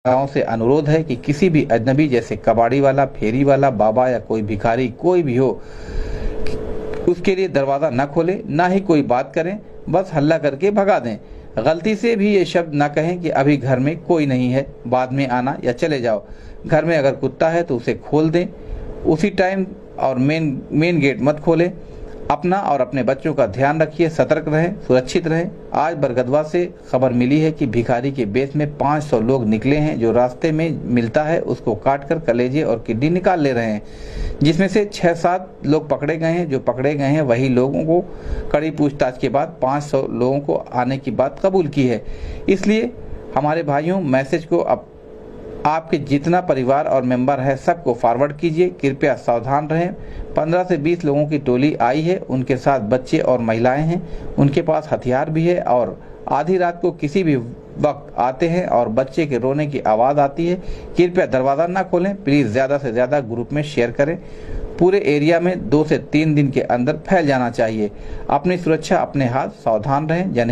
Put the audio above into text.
गाँव से अनुरोध है कि किसी भी अजनबी जैसे कबाड़ी वाला, फेरी वाला, बाबा या कोई भिखारी कोई भी हो, उसके लिए दरवाज़ा न खोलें, ना ही कोई बात करें, बस हल्ला करके भगा दें। गलती से भी ये शब्द ना कहें कि अभी घर में कोई नहीं है, बाद में आना या चले जाओ। घर में अगर कुत्ता है तो उसे खोल दें उसी टाइम, और मेन गेट मत खोलें। अपना और अपने बच्चों का ध्यान रखिए, सतर्क रहें, सुरक्षित रहें। आज बरगदवा से खबर मिली है कि भिखारी के बेच में 500 लोग निकले हैं, जो रास्ते में मिलता है उसको काटकर कलेजे और किडनी निकाल ले रहे हैं, जिसमें से 6-7 लोग पकड़े गए हैं। जो पकड़े गए हैं वही लोगों को कड़ी पूछताछ के बाद 500 लोगों को आने की बात कबूल की है। इसलिए हमारे भाइयों, मैसेज को आपके जितना परिवार और मेंबर है सबको फॉरवर्ड कीजिए। कृपया सावधान रहें। 15 से 20 लोगों की टोली आई है, उनके साथ बच्चे और महिलाएं हैं, उनके पास हथियार भी है और आधी रात को किसी भी वक्त आते हैं और बच्चे के रोने की आवाज़ आती है। कृपया दरवाज़ा ना खोलें। प्लीज़ ज़्यादा से ज़्यादा ग्रुप में शेयर करें। पूरे एरिया में 2 से 3 दिन के अंदर फैल जाना चाहिए। अपनी सुरक्षा अपने हाथ, सावधान रहें। जनहित